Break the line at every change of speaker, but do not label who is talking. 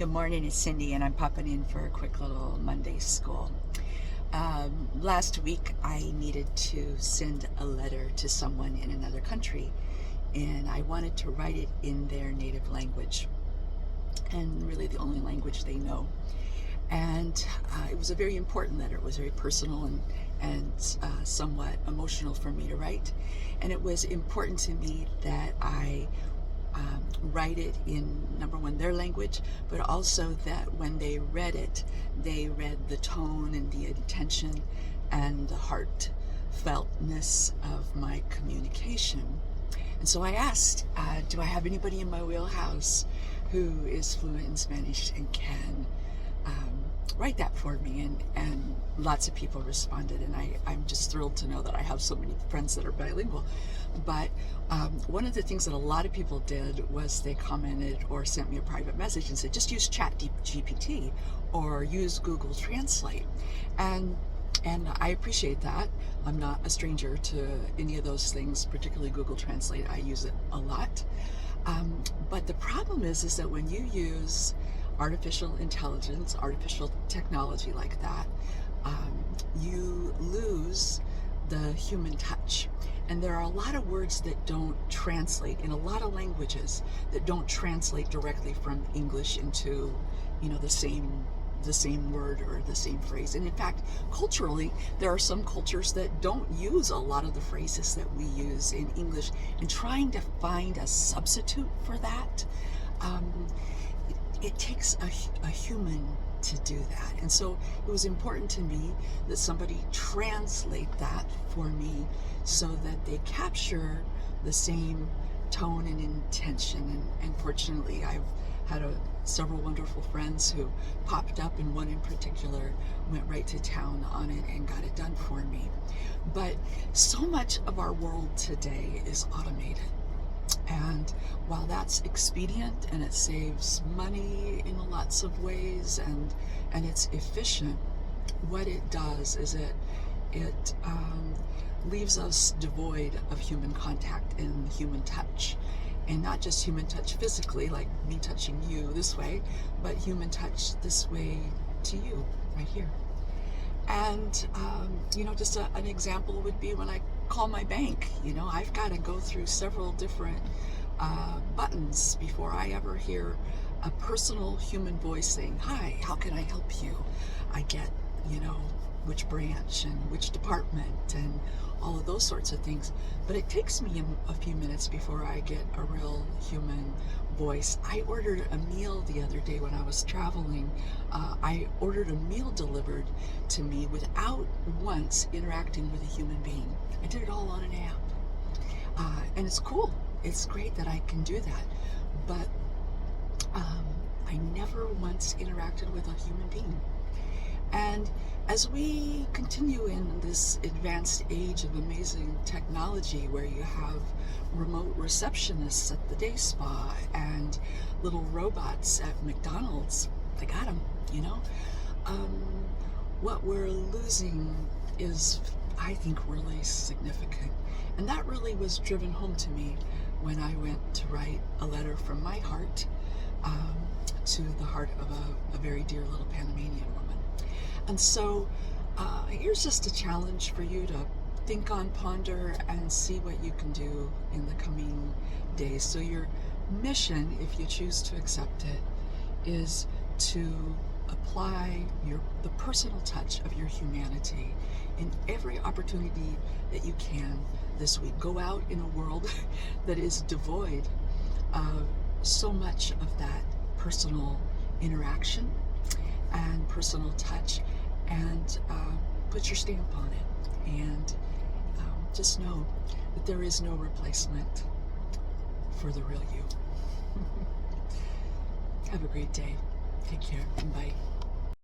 Good morning, it's Cindy, and I'm popping in for a quick little Monday school. Last week, I needed to send a letter to someone in another country, and I wanted to write it in their native language, and really the only language they know. And it was a very important letter. It was very personal and somewhat emotional for me to write. And it was important to me that I write it in, number one, their language, but also that when they read the tone and the intention and the heartfeltness of my communication. And so I asked, do I have anybody in my wheelhouse who is fluent in Spanish and can write that for me? And lots of people responded, and I'm just thrilled to know that I have so many friends that are bilingual. But one of the things that a lot of people did was they commented or sent me a private message and said, just use ChatGPT or use Google Translate. And I appreciate that. I'm not a stranger to any of those things, particularly Google Translate. I use it a lot. But the problem is that when you use artificial intelligence, artificial technology like that, you lose the human touch. And there are a lot of words that don't translate in a lot of languages that don't translate directly from English into, the same word or the same phrase. And in fact, culturally, there are some cultures that don't use a lot of the phrases that we use in English, and trying to find a substitute for that, it takes a human to do that. And so it was important to me that somebody translate that for me so that they capture the same tone and intention. And fortunately, I've had several wonderful friends who popped up, and one in particular went right to town on it and got it done for me. But so much of our world today is automated. And while that's expedient and it saves money in lots of ways and it's efficient, what it does is it leaves us devoid of human contact and human touch. And not just human touch physically, like me touching you this way, but human touch this way to you, right here. And, just an example would be when I call my bank. I've got to go through several different buttons before I ever hear a personal human voice saying, hi, how can I help you? I get, which branch and which department and all of those sorts of things. But it takes me a few minutes before I get a real human voice. I ordered a meal the other day when I was traveling. I ordered a meal delivered to me without once interacting with a human being. I did it all on an app. And it's cool. It's great that I can do that. But I never once interacted with a human being. And as we continue in this advanced age of amazing technology where you have remote receptionists at the day spa and little robots at McDonald's, I got them, what we're losing is, I think, really significant. And that really was driven home to me when I went to write a letter from my heart to the heart of a very dear little Panamanian woman. And so here's just a challenge for you to think on, ponder, and see what you can do in the coming days. So your mission, if you choose to accept it, is to apply the personal touch of your humanity in every opportunity that you can this week. Go out in a world that is devoid of so much of that personal interaction and personal touch, and put your stamp on it, and just know that there is no replacement for the real you. Have a great day. Take care, and bye.